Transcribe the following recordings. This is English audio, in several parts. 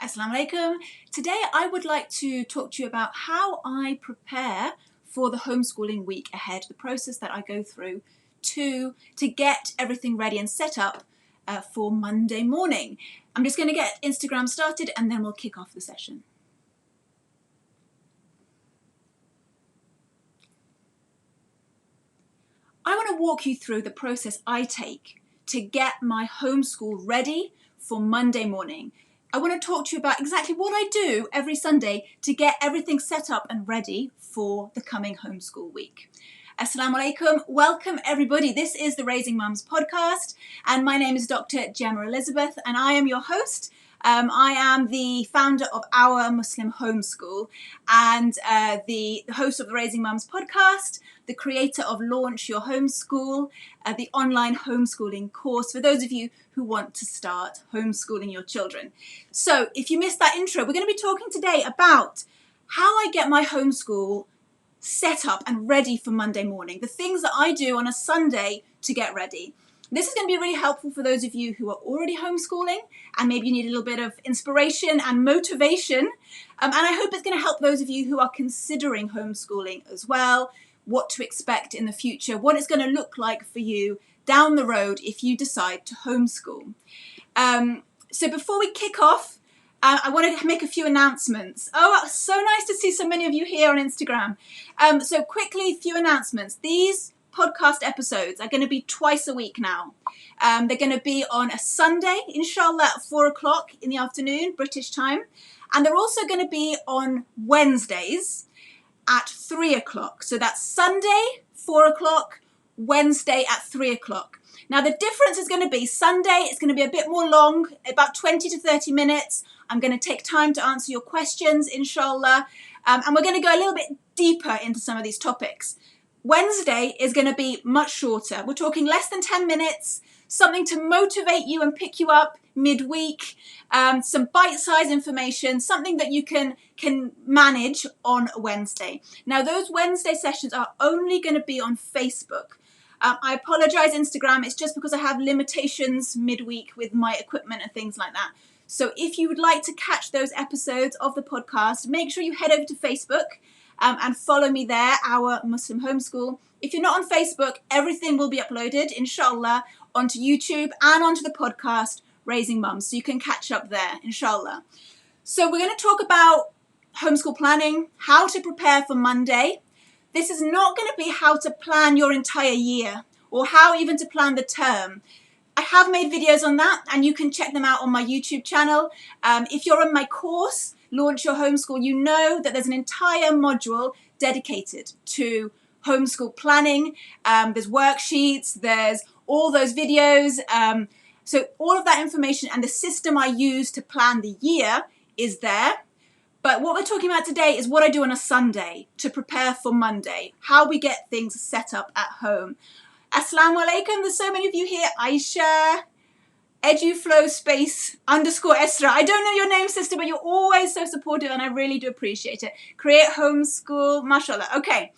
Assalamu alaikum. Today I would like to talk to you about how I prepare for the homeschooling week ahead, the process that I go through to get everything ready and set up for Monday morning. I'm just going to get Instagram started and then we'll kick off the session. I want to walk you through the process I take to get my homeschool ready for Monday morning. I want to talk to you about exactly what I do every Sunday to get everything set up and ready for the coming homeschool week. Assalamu alaikum. Welcome everybody. This is the Raising Mums podcast and my name is Dr. Gemma Elizabeth and I am your host. I am the founder of Our Muslim Homeschool and the host of the Raising Mums podcast, the creator of Launch Your Homeschool, the online homeschooling course for those of you who want to start homeschooling your children. So if you missed that intro, we're going to be talking today about how I get my homeschool set up and ready for Monday morning, the things that I do on a Sunday to get ready. This is going to be really helpful for those of you who are already homeschooling and maybe you need a little bit of inspiration and motivation. And I hope it's going to help those of you who are considering homeschooling as well, what to expect in the future, what it's going to look like for you down the road if you decide to homeschool. So before we kick off, I want to make a few announcements. Oh, so nice to see so many of you here on Instagram. So quickly, a few announcements. These podcast episodes are going to be twice a week now. They're going to be on a Sunday, inshallah, at 4 o'clock in the afternoon, British time. And they're also going to be on Wednesdays at 3 o'clock. So that's Sunday, 4 o'clock, Wednesday at 3 o'clock. Now the difference is going to be Sunday, it's going to be a bit more long, about 20 to 30 minutes. I'm going to take time to answer your questions, inshallah. And we're going to go a little bit deeper into some of these topics. Wednesday is going to be much shorter. We're talking less than 10 minutes, something to motivate you and pick you up midweek, some bite-sized information, something that you can manage on a Wednesday. Now, those Wednesday sessions are only going to be on Facebook. I apologize, Instagram. It's just because I have limitations midweek with my equipment and things like that. So if you would like to catch those episodes of the podcast, make sure you head over to Facebook and follow me there, Our Muslim Homeschool. If you're not on Facebook, everything will be uploaded, inshallah, onto YouTube and onto the podcast, Raising Mums. So you can catch up there, inshallah. So we're going to talk about homeschool planning, how to prepare for Monday. This is not going to be how to plan your entire year or how even to plan the term. I have made videos on that and you can check them out on my YouTube channel. If you're on my course, Launch Your Homeschool, you know that there's an entire module dedicated to homeschool planning. There's worksheets, there's all those videos. So all of that information and the system I use to plan the year is there. But what we're talking about today is what I do on a Sunday to prepare for Monday, how we get things set up at home. Assalamu alaikum, there's so many of you here. Aisha, EduFlow Space _ Esra. I don't know your name, sister, but you're always so supportive and I really do appreciate it. Create Homeschool, mashallah. Okay,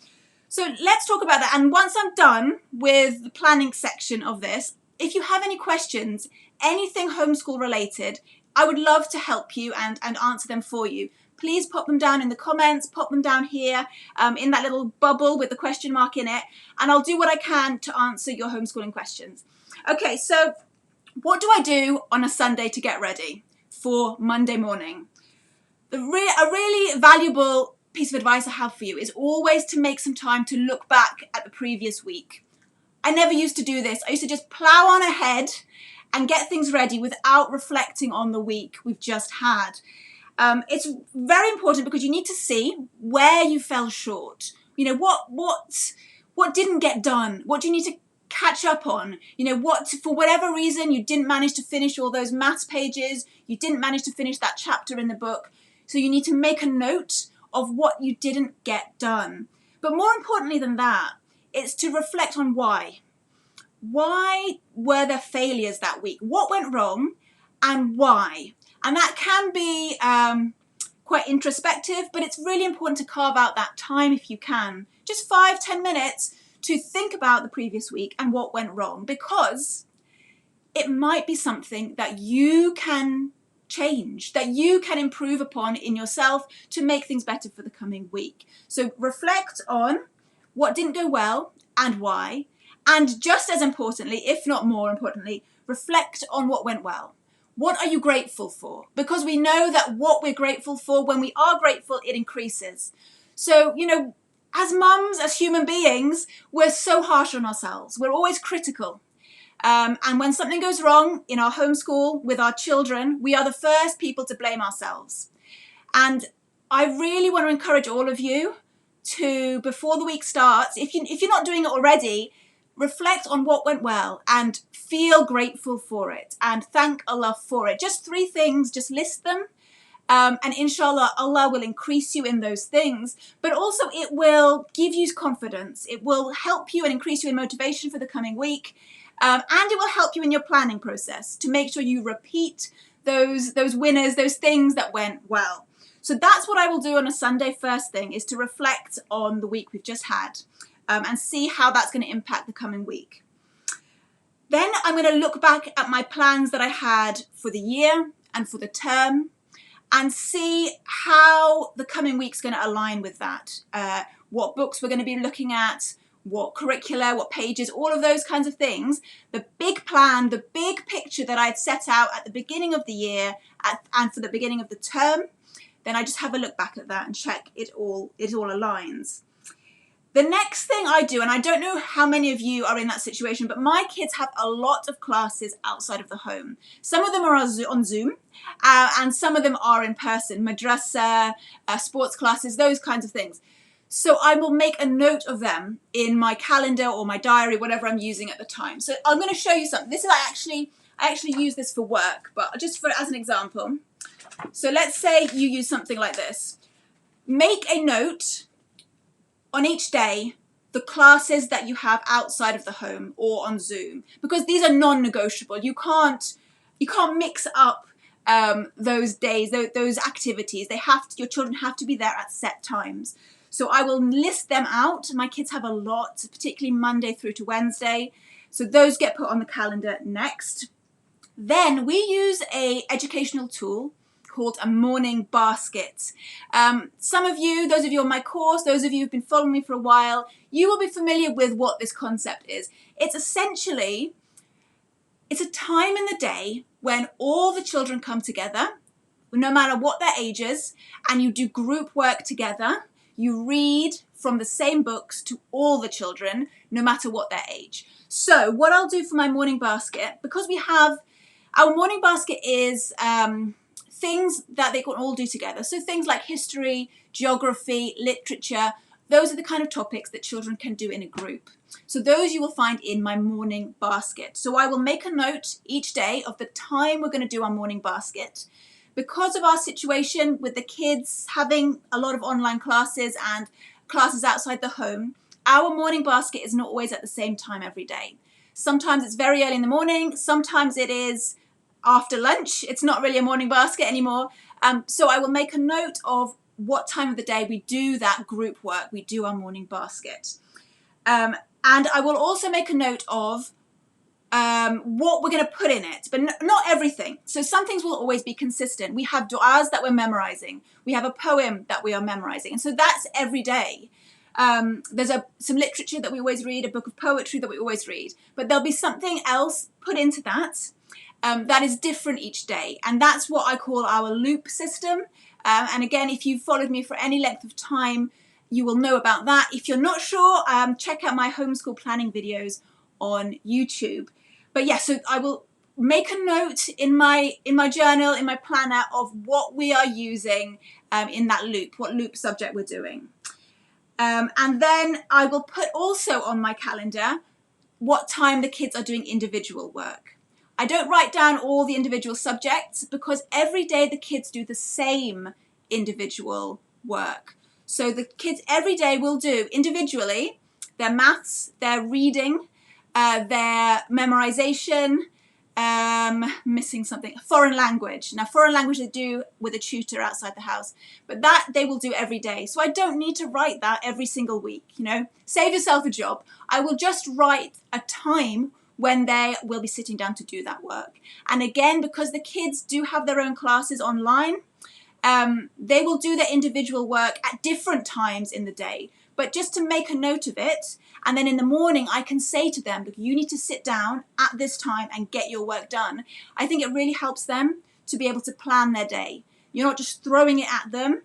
so let's talk about that. And once I'm done with the planning section of this, if you have any questions, anything homeschool related, I would love to help you and answer them for you. Please pop them down in the comments, pop them down here in that little bubble with the question mark in it, and I'll do what I can to answer your homeschooling questions. Okay, so what do I do on a Sunday to get ready for Monday morning? A really valuable piece of advice I have for you is always to make some time to look back at the previous week. I never used to do this. I used to just plow on ahead and get things ready without reflecting on the week we've just had. It's very important because you need to see where you fell short. You know, what didn't get done? What do you need to catch up on? You know, what, for whatever reason, you didn't manage to finish all those maths pages. You didn't manage to finish that chapter in the book. So you need to make a note of what you didn't get done. But more importantly than that, it's to reflect on why. Why were there failures that week? What went wrong and why? And that can be quite introspective, but it's really important to carve out that time if you can. Just 5-10 minutes to think about the previous week and what went wrong, because it might be something that you can change that you can improve upon in yourself to make things better for the coming week. So reflect on what didn't go well and why. And just as importantly, if not more importantly, reflect on what went well. What are you grateful for? Because we know that what we're grateful for, when we are grateful, it increases. So, as mums, as human beings, we're so harsh on ourselves. We're always critical. And when something goes wrong in our homeschool with our children, we are the first people to blame ourselves. And I really want to encourage all of you to, before the week starts, if you're not doing it already, reflect on what went well and feel grateful for it and thank Allah for it. Just 3 things, just list them. And inshallah, Allah will increase you in those things, but also it will give you confidence. It will help you and increase you in motivation for the coming week. And it will help you in your planning process to make sure you repeat those winners, those things that went well. So that's what I will do on a Sunday. First thing is to reflect on the week we've just had and see how that's going to impact the coming week. Then I'm going to look back at my plans that I had for the year and for the term and see how the coming week's going to align with that. What books we're going to be looking at, what curricula, what pages, all of those kinds of things. The big plan, the big picture that I had set out at the beginning of the year and for the beginning of the term, then I just have a look back at that and check it all aligns. The next thing I do, and I don't know how many of you are in that situation, but my kids have a lot of classes outside of the home. Some of them are on Zoom, and some of them are in person, madrasa, sports classes, those kinds of things. So I will make a note of them in my calendar or my diary, whatever I'm using at the time. So I'm going to show you something. This is I actually use this for work, but just as an example. So let's say you use something like this. Make a note on each day the classes that you have outside of the home or on Zoom, because these are non-negotiable. You can't mix up those days, those activities. Your children have to be there at set times. So I will list them out. My kids have a lot, particularly Monday through to Wednesday. So those get put on the calendar next. Then we use an educational tool called a morning basket. Some of you, those of you on my course, those of you who've been following me for a while, you will be familiar with what this concept is. It's essentially, it's a time in the day when all the children come together, no matter what their ages, and you do group work together. You read from the same books to all the children, no matter what their age. So what I'll do for my morning basket, because our morning basket is things that they can all do together. So things like history, geography, literature, those are the kind of topics that children can do in a group. So those you will find in my morning basket. So I will make a note each day of the time we're going to do our morning basket. Because of our situation with the kids having a lot of online classes and classes outside the home, our morning basket is not always at the same time every day. Sometimes it's very early in the morning, sometimes it is after lunch. It's not really a morning basket anymore. So I will make a note of what time of the day we do that group work, we do our morning basket. And I will also make a note of what we're going to put in it, but not everything. So some things will always be consistent. We have du'as that we're memorizing. We have a poem that we are memorizing. And so that's every day. There's some literature that we always read, a book of poetry that we always read, but there'll be something else put into that that is different each day. And that's what I call our loop system. And again, if you've followed me for any length of time, you will know about that. If you're not sure, check out my homeschool planning videos on YouTube. But yeah, so I will make a note in my journal, in my planner, of what we are using in that loop, what loop subject we're doing. And then I will put also on my calendar what time the kids are doing individual work. I don't write down all the individual subjects because every day the kids do the same individual work. So the kids every day will do individually their maths, their reading, their memorization, missing something, foreign language. Now, foreign language they do with a tutor outside the house, but that they will do every day. So I don't need to write that every single week, Save yourself a job. I will just write a time when they will be sitting down to do that work. And again, because the kids do have their own classes online, they will do their individual work at different times in the day. But just to make a note of it, and then in the morning I can say to them, look, you need to sit down at this time and get your work done. I think it really helps them to be able to plan their day. You're not just throwing it at them.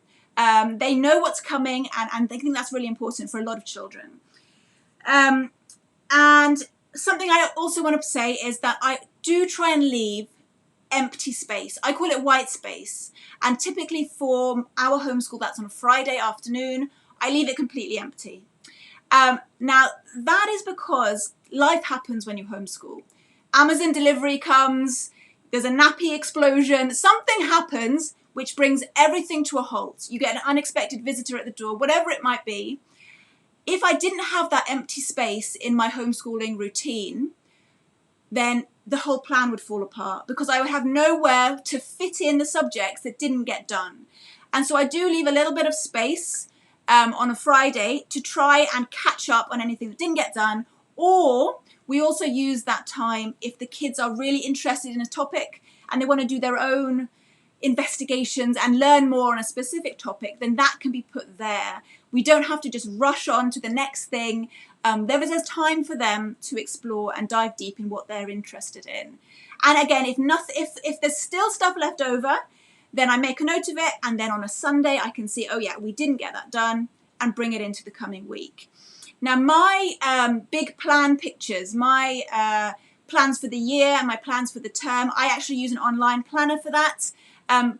They know what's coming, and I think that's really important for a lot of children. And something I also want to say is that I do try and leave empty space. I call it white space. And typically for our homeschool, that's on a Friday afternoon, I leave it completely empty. Now, that is because life happens when you homeschool. Amazon delivery comes, there's a nappy explosion, something happens which brings everything to a halt. You get an unexpected visitor at the door, whatever it might be. If I didn't have that empty space in my homeschooling routine, then the whole plan would fall apart because I would have nowhere to fit in the subjects that didn't get done. And so I do leave a little bit of space on a Friday to try and catch up on anything that didn't get done. Or we also use that time if the kids are really interested in a topic and they want to do their own investigations and learn more on a specific topic, then that can be put there. We don't have to just rush on to the next thing. There is a time for them to explore and dive deep in what they're interested in. And again, if there's still stuff left over, then I make a note of it, and then on a Sunday I can see, oh yeah, we didn't get that done, and bring it into the coming week. Now my big plan pictures, my plans for the year and my plans for the term, I actually use an online planner for that.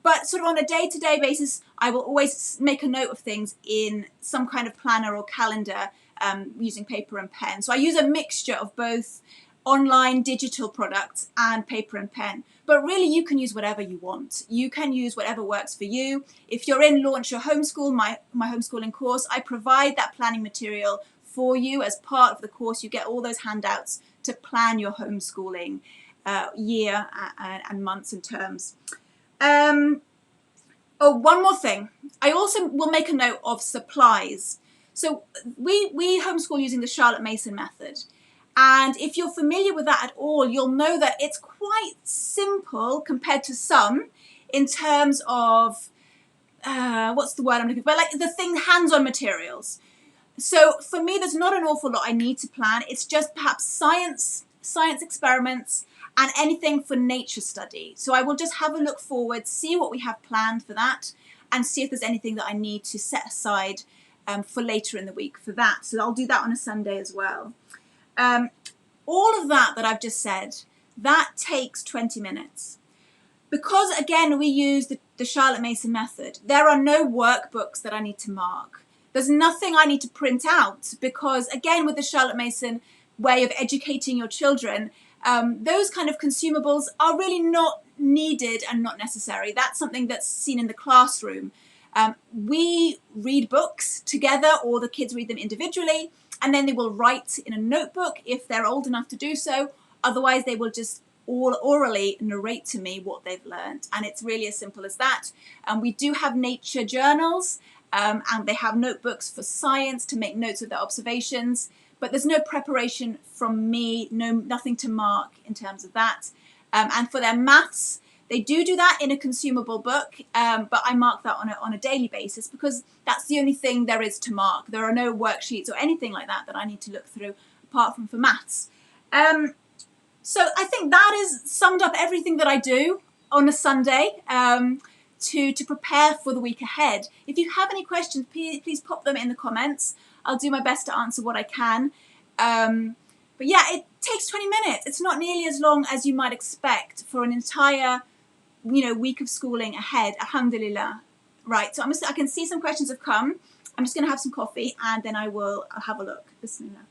But sort of on a day-to-day basis, I will always make a note of things in some kind of planner or calendar using paper and pen. So I use a mixture of both online digital products and paper and pen. But really, you can use whatever you want. You can use whatever works for you. If you're in Launch Your Homeschool, my homeschooling course, I provide that planning material for you as part of the course. You get all those handouts to plan your homeschooling year and months and terms. Oh, one more thing. I also will make a note of supplies. So we homeschool using the Charlotte Mason method. And if you're familiar with that at all, you'll know that it's quite simple compared to some in terms of, what's the word I'm looking for? Like the thing, hands-on materials. So for me, there's not an awful lot I need to plan. It's just perhaps science experiments, and anything for nature study. So I will just have a look forward, see what we have planned for that, and see if there's anything that I need to set aside for later in the week for that. So I'll do that on a Sunday as well. All of that I've just said, that takes 20 minutes. Because again, we use the Charlotte Mason method, there are no workbooks that I need to mark. There's nothing I need to print out because again, with the Charlotte Mason way of educating your children, those kind of consumables are really not needed and not necessary. That's something that's seen in the classroom. We read books together, or the kids read them individually, and then they will write in a notebook if they're old enough to do so. Otherwise, they will just all orally narrate to me what they've learned. And it's really as simple as that. We do have nature journals, and they have notebooks for science to make notes of their observations. But there's no preparation from me, nothing to mark in terms of that. And for their maths, they do that in a consumable book, but I mark that on a daily basis because that's the only thing there is to mark. There are no worksheets or anything like that I need to look through apart from for maths. So I think that is summed up everything that I do on a Sunday to prepare for the week ahead. If you have any questions, please pop them in the comments. I'll do my best to answer what I can. But yeah, it takes 20 minutes. It's not nearly as long as you might expect for an entire, week of schooling ahead. Alhamdulillah. Right, so I can see some questions have come. I'm just going to have some coffee and then I'll have a look. Bismillah.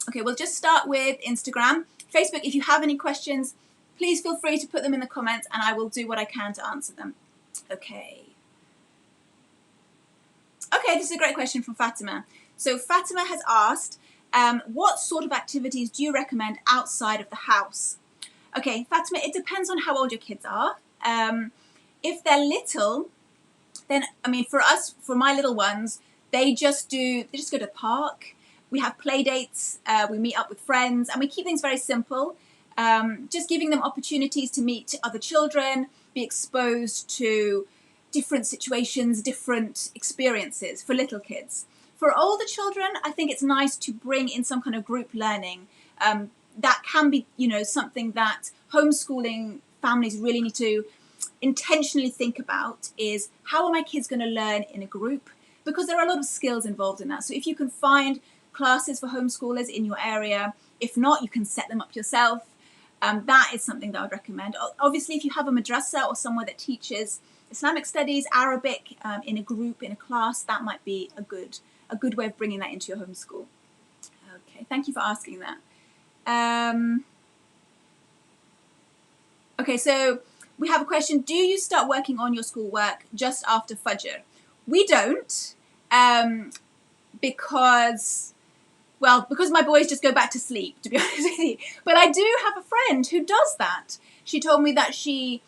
Okay, we'll just start with Instagram. Facebook, if you have any questions, please feel free to put them in the comments and I will do what I can to answer them. Okay, this is a great question from Fatima. So Fatima has asked, what sort of activities do you recommend outside of the house? Okay, Fatima, it depends on how old your kids are. If they're little, then, for my little ones, they just go to the park. We have play dates, we meet up with friends, and we keep things very simple. Just giving them opportunities to meet other children, be exposed to different situations, different experiences for little kids. For older children, I think it's nice to bring in some kind of group learning. That can be, something that homeschooling families really need to intentionally think about, is how are my kids going to learn in a group? Because there are a lot of skills involved in that. So if you can find classes for homeschoolers in your area, if not, you can set them up yourself. That is something that I would recommend. Obviously, if you have a madrasa or somewhere that teaches Islamic studies, Arabic, in a group, in a class, that might be a good way of bringing that into your homeschool. Okay, thank you for asking that. Okay, so we have a question. Do you start working on your schoolwork just after Fajr? We don't, because my boys just go back to sleep, to be honest with you. But I do have a friend who does that. She told me that she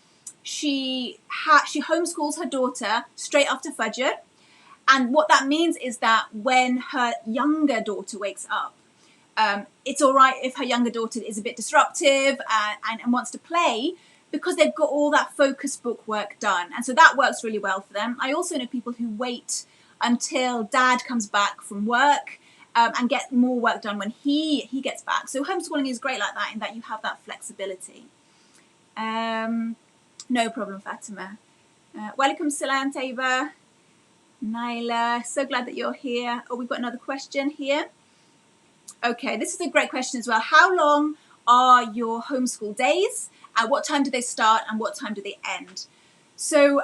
homeschools her daughter straight after Fajr. And what that means is that when her younger daughter wakes up, it's all right if her younger daughter is a bit disruptive and wants to play, because they've got all that focus book work done. And so that works really well for them. I also know people who wait until dad comes back from work and get more work done when he gets back. So homeschooling is great like that, in that you have that flexibility. No problem, Fatima. Walaikum salam, Taiba. Naila, so glad that you're here. Oh, we've got another question here. Okay, this is a great question as well. How long are your homeschool days? What time do they start and what time do they end? So,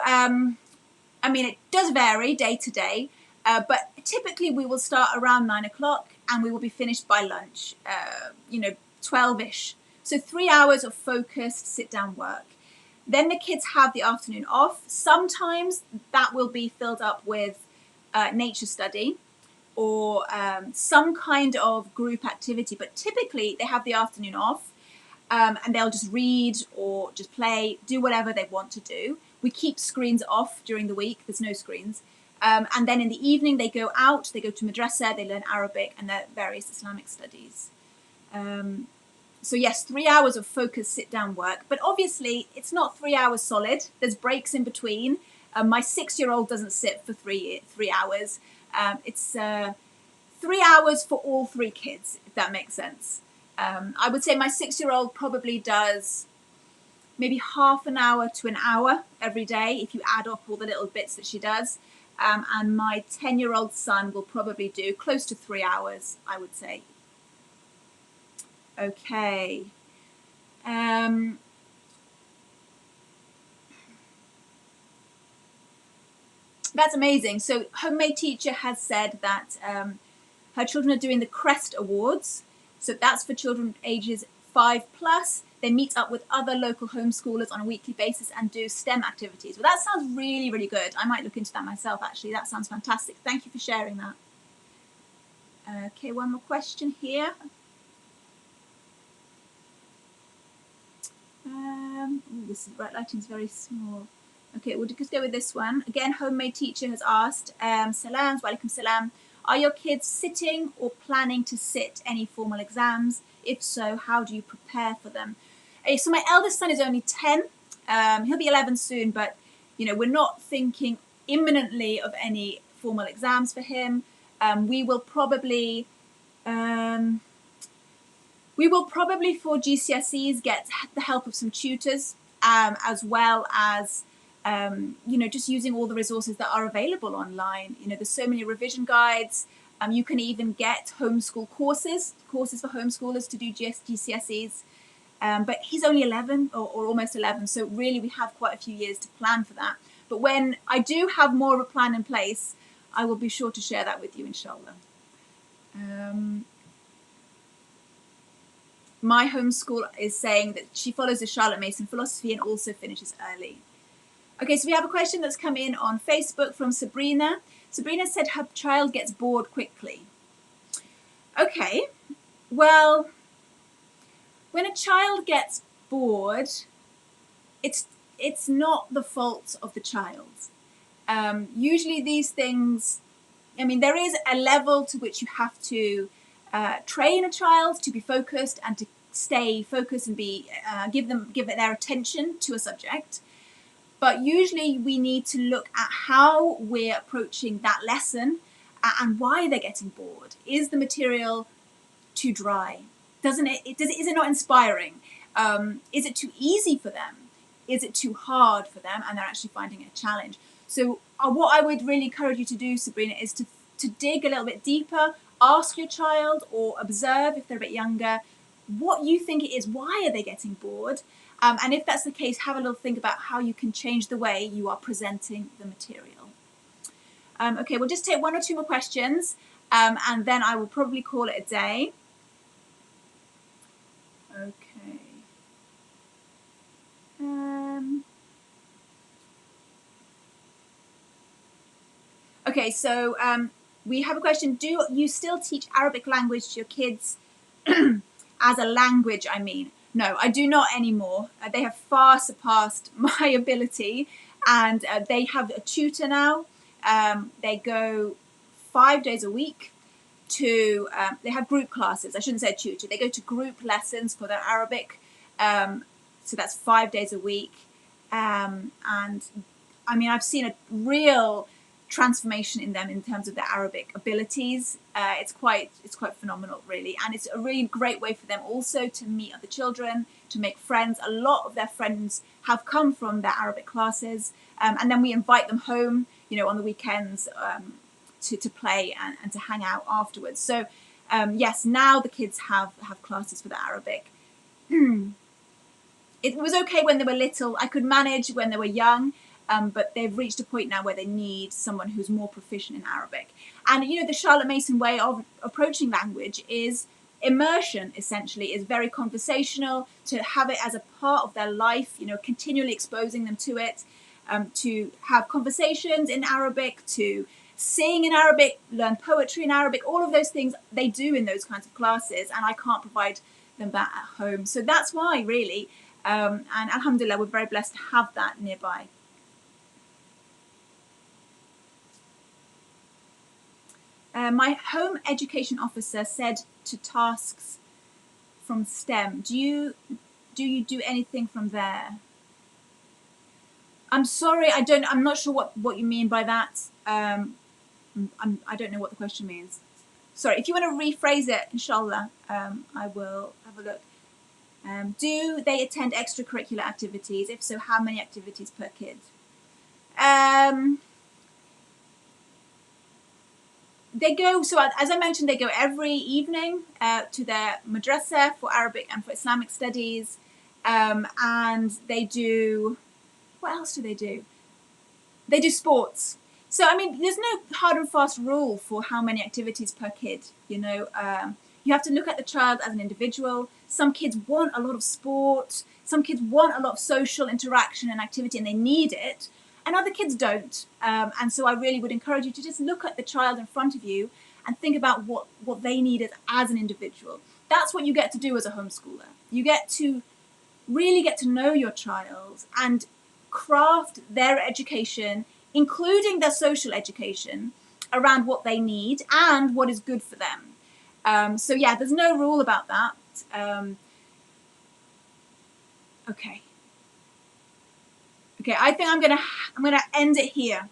it does vary day to day, but typically we will start around 9 o'clock and we will be finished by lunch, 12-ish. So 3 hours of focused sit-down work. Then the kids have the afternoon off. Sometimes that will be filled up with nature study or some kind of group activity, but typically they have the afternoon off, and they'll just read or just play, do whatever they want to do. We keep screens off during the week. There's no screens. And then in the evening they go out, they go to madrasa, they learn Arabic and their various Islamic studies. So yes, 3 hours of focused sit-down work, but obviously it's not 3 hours solid. There's breaks in between. My 6-year-old doesn't sit for 3 hours. It's 3 hours for all 3 kids, if that makes sense. I would say my 6-year-old probably does maybe half an hour to an hour every day, if you add up all the little bits that she does. And my 10-year-old son will probably do close to 3 hours, I would say. Okay. That's amazing. So Homemade Teacher has said that her children are doing the Crest Awards. So that's for children ages 5+. They meet up with other local homeschoolers on a weekly basis and do STEM activities. Well, that sounds really, really good. I might look into that myself, actually. That sounds fantastic. Thank you for sharing that. Okay, one more question here. This writing is very small. Okay, we'll just go with this one. Again, Homemade Teacher has asked, Salams, walaikum salam. Are your kids sitting or planning to sit any formal exams? If so, how do you prepare for them? So my eldest son is only 10. He'll be 11 soon, but we're not thinking imminently of any formal exams for him. We will probably for GCSEs get the help of some tutors, as well as just using all the resources that are available online. There's so many revision guides. You can even get homeschool courses for homeschoolers to do GCSEs. But he's only 11 or almost 11, so really we have quite a few years to plan for that. But when I do have more of a plan in place, I will be sure to share that with you, inshallah. My homeschool is saying that she follows the Charlotte Mason philosophy and also finishes early. Okay, so we have a question that's come in on Facebook from Sabrina. Sabrina said her child gets bored quickly. Okay, well, when a child gets bored, it's not the fault of the child. Usually these things, there is a level to which you have to train a child to be focused and to stay focused and give it their attention to a subject. But usually we need to look at how we're approaching that lesson and why they're getting bored. Is the material too dry? Is it not inspiring? Is it too easy for them? Is it too hard for them and they're actually finding it a challenge? So what I would really encourage you to do, Sabrina, is to dig a little bit deeper, ask your child or observe if they're a bit younger what you think it is, why are they getting bored? And if that's the case, have a little think about how you can change the way you are presenting the material. Okay, we'll just take one or two more questions and then I will probably call it a day. Okay. Okay, so we have a question. Do you still teach Arabic language to your kids as a language, I mean? No, I do not anymore. They have far surpassed my ability and they have a tutor now. They go 5 days a week to, they have group classes. I shouldn't say tutor. They go to group lessons for their Arabic. So that's 5 days a week. And I mean, I've seen a real transformation in them in terms of their Arabic abilities. It's quite phenomenal, really, and it's a really great way for them also to meet other children, to make friends. A lot of their friends have come from their Arabic classes, and then we invite them home, you know, on the weekends to play and to hang out afterwards. So yes, now the kids have classes for the Arabic. It was okay when they were little. I could manage when they were young. But they've reached a point now where they need someone who's more proficient in Arabic. And, you know, the Charlotte Mason way of approaching language is immersion, essentially, is very conversational, to have it as a part of their life, you know, continually exposing them to it, to have conversations in Arabic, to sing in Arabic, learn poetry in Arabic, all of those things they do in those kinds of classes, and I can't provide them that at home. So that's why, really, and alhamdulillah, we're very blessed to have that nearby. My home education officer said to tasks from STEM. Do you do anything from there? I'm sorry, I'm not sure what you mean by that. I don't know what the question means. Sorry, if you want to rephrase it, inshallah, I will have a look. Do they attend extracurricular activities? If so, how many activities per kid? They go, so as I mentioned, they go every evening to their madrasa for Arabic and for Islamic studies. And they do, what else do? They do sports. So, I mean, there's no hard and fast rule for how many activities per kid, you know. You have to look at the child as an individual. Some kids want a lot of sport. Some kids want a lot of social interaction and activity, and they need it. And other kids don't. And so I really would encourage you to just look at the child in front of you and think about what they need as an individual. That's what you get to do as a homeschooler. You get to really get to know your child and craft their education, including their social education, around what they need and what is good for them. So yeah, there's no rule about that. Okay. Okay, I think I'm gonna end it here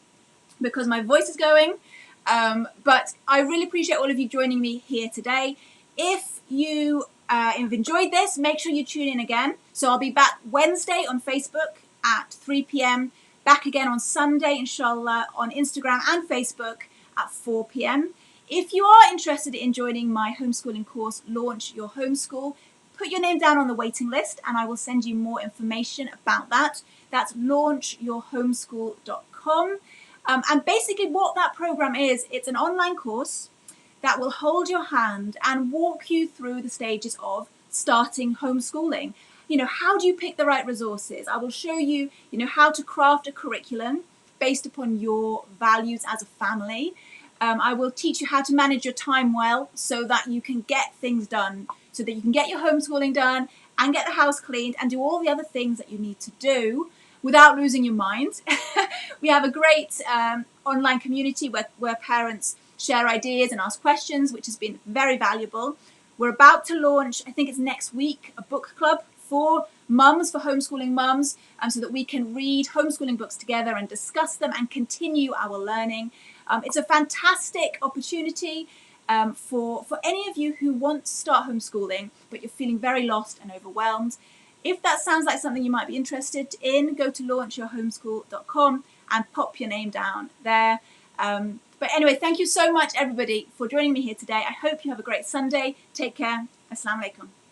because my voice is going. But I really appreciate all of you joining me here today. If you have enjoyed this, make sure you tune in again. So I'll be back Wednesday on Facebook at 3 p.m. Back again on Sunday, inshallah, on Instagram and Facebook at 4 p.m. If you are interested in joining my homeschooling course, Launch Your Homeschool, put your name down on the waiting list and I will send you more information about that. That's launchyourhomeschool.com. And basically what that program is, it's an online course that will hold your hand and walk you through the stages of starting homeschooling. You know, how do you pick the right resources? I will show you, you know, how to craft a curriculum based upon your values as a family. I will teach you how to manage your time well so that you can get things done, so that you can get your homeschooling done and get the house cleaned and do all the other things that you need to do without losing your mind. We have a great online community where parents share ideas and ask questions, which has been very valuable. We're about to launch, I think it's next week, a book club for mums, for homeschooling mums, so that we can read homeschooling books together and discuss them and continue our learning. It's a fantastic opportunity for any of you who want to start homeschooling, but you're feeling very lost and overwhelmed. If that sounds like something you might be interested in, go to launchyourhomeschool.com and pop your name down there. But anyway, thank you so much, everybody, for joining me here today. I hope you have a great Sunday. Take care. Assalamu alaikum.